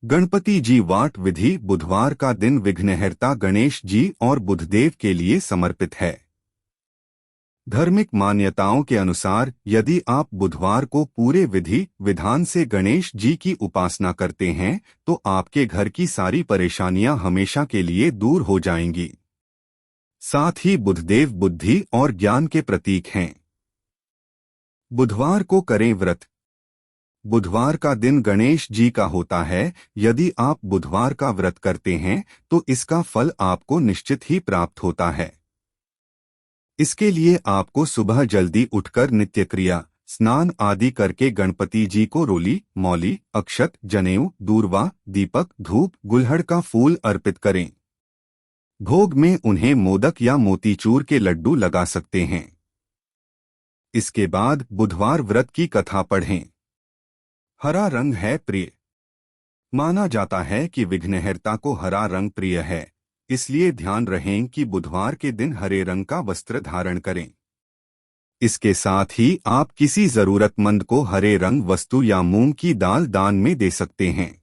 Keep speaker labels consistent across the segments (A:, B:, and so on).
A: गणपति जी वाट विधि। बुधवार का दिन विघ्नहर्ता गणेश जी और बुधदेव के लिए समर्पित है। धार्मिक मान्यताओं के अनुसार यदि आप बुधवार को पूरे विधि विधान से गणेश जी की उपासना करते हैं तो आपके घर की सारी परेशानियां हमेशा के लिए दूर हो जाएंगी। साथ ही बुधदेव बुद्धि और ज्ञान के प्रतीक हैं। बुधवार को करें व्रत। बुधवार का दिन गणेश जी का होता है। यदि आप बुधवार का व्रत करते हैं तो इसका फल आपको निश्चित ही प्राप्त होता है। इसके लिए आपको सुबह जल्दी उठकर नित्य क्रिया स्नान आदि करके गणपति जी को रोली, मौली, अक्षत, जनेऊ, दूर्वा, दीपक, धूप, गुलहड़ का फूल अर्पित करें। भोग में उन्हें मोदक या मोतीचूर के लड्डू लगा सकते हैं। इसके बाद बुधवार व्रत की कथा पढ़ें। हरा रंग है प्रिय। माना जाता है कि विघ्नहर्ता को हरा रंग प्रिय है, इसलिए ध्यान रहें कि बुधवार के दिन हरे रंग का वस्त्र धारण करें। इसके साथ ही आप किसी जरूरतमंद को हरे रंग वस्तु या मूंग की दाल दान में दे सकते हैं।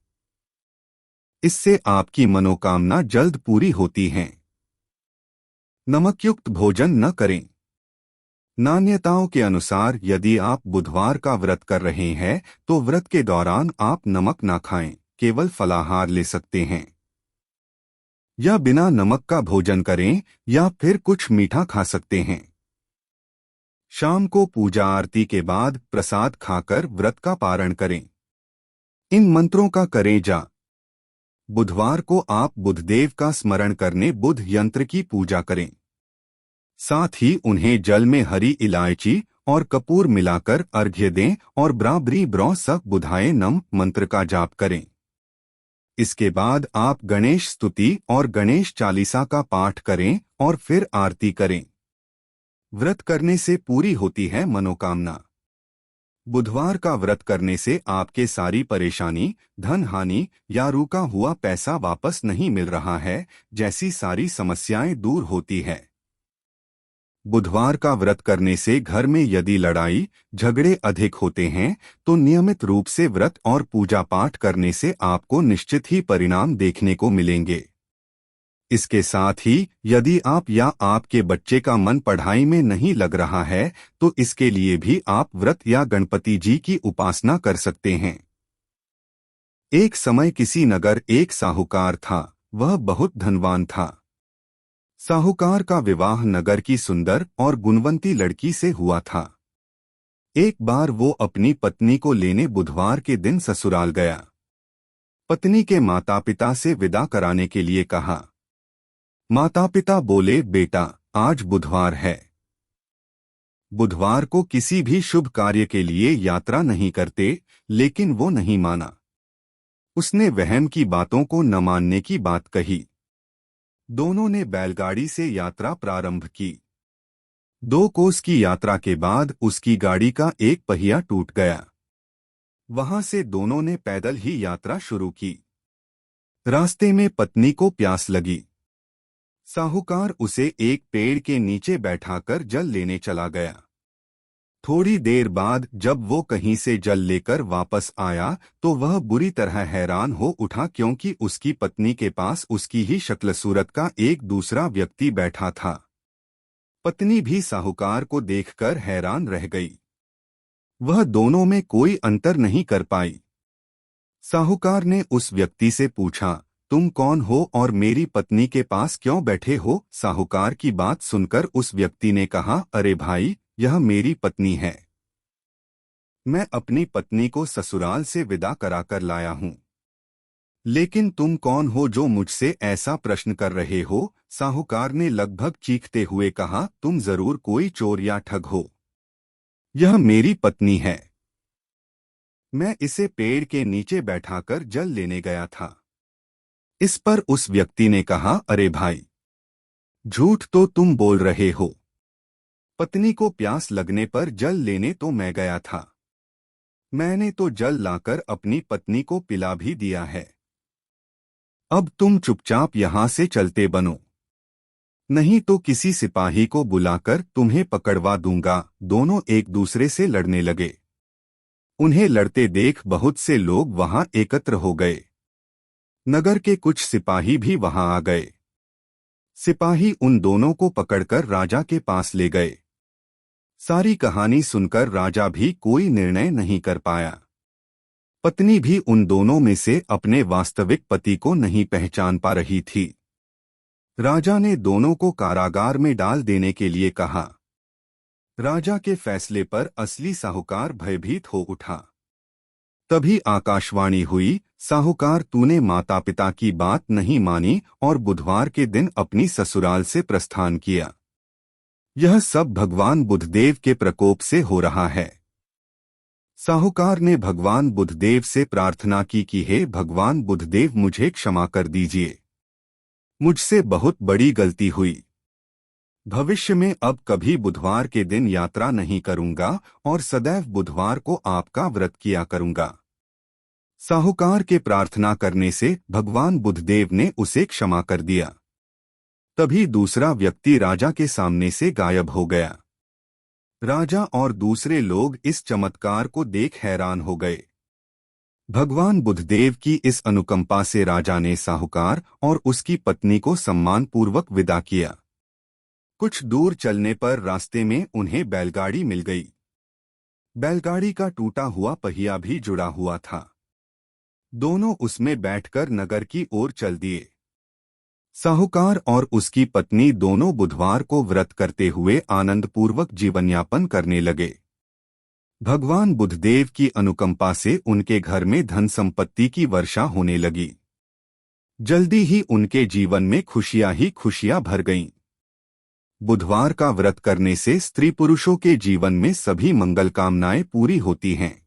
A: इससे आपकी मनोकामना जल्द पूरी होती है। नमकयुक्त भोजन न करें। मान्यताओं के अनुसार यदि आप बुधवार का व्रत कर रहे हैं तो व्रत के दौरान आप नमक ना खाएं, केवल फलाहार ले सकते हैं। या बिना नमक का भोजन करें या फिर कुछ मीठा खा सकते हैं। शाम को पूजा आरती के बाद प्रसाद खाकर व्रत का पारण करें। इन मंत्रों का करें जाप। बुधवार को आप बुधदेव का स्मरण करने बुध यंत्र की पूजा करें। साथ ही उन्हें जल में हरी इलायची और कपूर मिलाकर अर्घ्य दें और ब्राबरी ब्रौ सक बुधाए नम मंत्र का जाप करें। इसके बाद आप गणेश स्तुति और गणेश चालीसा का पाठ करें और फिर आरती करें। व्रत करने से पूरी होती है मनोकामना। बुधवार का व्रत करने से आपके सारी परेशानी, धन हानि या रुका हुआ पैसा वापस नहीं मिल रहा है जैसी सारी समस्याएं दूर होती है। बुधवार का व्रत करने से घर में यदि लड़ाई झगड़े अधिक होते हैं तो नियमित रूप से व्रत और पूजा पाठ करने से आपको निश्चित ही परिणाम देखने को मिलेंगे। इसके साथ ही यदि आप या आपके बच्चे का मन पढ़ाई में नहीं लग रहा है तो इसके लिए भी आप व्रत या गणपति जी की उपासना कर सकते हैं। एक समय किसी नगर एक साहूकार था। वह बहुत धनवान था। साहूकार का विवाह नगर की सुंदर और गुणवंती लड़की से हुआ था। एक बार वो अपनी पत्नी को लेने बुधवार के दिन ससुराल गया। पत्नी के माता पिता से विदा कराने के लिए कहा। माता पिता बोले, बेटा आज बुधवार है। बुधवार को किसी भी शुभ कार्य के लिए यात्रा नहीं करते, लेकिन वो नहीं माना। उसने वहम की बातों को न मानने की बात कही। दोनों ने बैलगाड़ी से यात्रा प्रारंभ की। 2 कोस की यात्रा के बाद उसकी गाड़ी का एक पहिया टूट गया। वहां से दोनों ने पैदल ही यात्रा शुरू की। रास्ते में पत्नी को प्यास लगी। साहूकार उसे एक पेड़ के नीचे बैठाकर जल लेने चला गया। थोड़ी देर बाद जब वो कहीं से जल लेकर वापस आया तो वह बुरी तरह हैरान हो उठा क्योंकि उसकी पत्नी के पास उसकी ही शक्ल सूरत का एक दूसरा व्यक्ति बैठा था। पत्नी भी साहूकार को देखकर हैरान रह गई। वह दोनों में कोई अंतर नहीं कर पाई। साहूकार ने उस व्यक्ति से पूछा, तुम कौन हो और मेरी पत्नी के पास क्यों बैठे हो? साहूकार की बात सुनकर उस व्यक्ति ने कहा, अरे भाई, यह मेरी पत्नी है। मैं अपनी पत्नी को ससुराल से विदा कराकर लाया हूं। लेकिन तुम कौन हो जो मुझसे ऐसा प्रश्न कर रहे हो? साहूकार ने लगभग चीखते हुए कहा, तुम जरूर कोई चोर या ठग हो। यह मेरी पत्नी है। मैं इसे पेड़ के नीचे बैठाकर जल लेने गया था। इस पर उस व्यक्ति ने कहा, अरे भाई, झूठ तो तुम बोल रहे हो। पत्नी को प्यास लगने पर जल लेने तो मैं गया था। मैंने तो जल लाकर अपनी पत्नी को पिला भी दिया है। अब तुम चुपचाप यहां से चलते बनो, नहीं तो किसी सिपाही को बुलाकर तुम्हें पकड़वा दूंगा। दोनों एक दूसरे से लड़ने लगे। उन्हें लड़ते देख बहुत से लोग वहां एकत्र हो गए। नगर के कुछ सिपाही भी वहां आ गए। सिपाही उन दोनों को पकड़कर राजा के पास ले गए। सारी कहानी सुनकर राजा भी कोई निर्णय नहीं कर पाया। पत्नी भी उन दोनों में से अपने वास्तविक पति को नहीं पहचान पा रही थी। राजा ने दोनों को कारागार में डाल देने के लिए कहा। राजा के फैसले पर असली साहूकार भयभीत हो उठा। तभी आकाशवाणी हुई, साहूकार तूने माता पिता की बात नहीं मानी और बुधवार के दिन अपनी ससुराल से प्रस्थान किया। यह सब भगवान बुद्धदेव के प्रकोप से हो रहा है। साहूकार ने भगवान बुद्धदेव से प्रार्थना की कि हे भगवान बुद्धदेव मुझे क्षमा कर दीजिए। मुझसे बहुत बड़ी गलती हुई। भविष्य में अब कभी बुधवार के दिन यात्रा नहीं करूंगा और सदैव बुधवार को आपका व्रत किया करूंगा। साहूकार के प्रार्थना करने से भगवान बुद्धदेव ने उसे क्षमा कर दिया। तभी दूसरा व्यक्ति राजा के सामने से गायब हो गया। राजा और दूसरे लोग इस चमत्कार को देख हैरान हो गए। भगवान बुद्धदेव की इस अनुकंपा से राजा ने साहूकार और उसकी पत्नी को सम्मानपूर्वक विदा किया। कुछ दूर चलने पर रास्ते में उन्हें बैलगाड़ी मिल गई। बैलगाड़ी का टूटा हुआ पहिया भी जुड़ा हुआ था। दोनों उसमें बैठकर नगर की ओर चल दिए। साहूकार और उसकी पत्नी दोनों बुधवार को व्रत करते हुए आनंदपूर्वक जीवनयापन करने लगे। भगवान बुद्धदेव की अनुकंपा से उनके घर में धन संपत्ति की वर्षा होने लगी। जल्दी ही उनके जीवन में खुशियां ही खुशियां भर गईं। बुधवार का व्रत करने से स्त्री पुरुषों के जीवन में सभी मंगल कामनाएं पूरी होती हैं।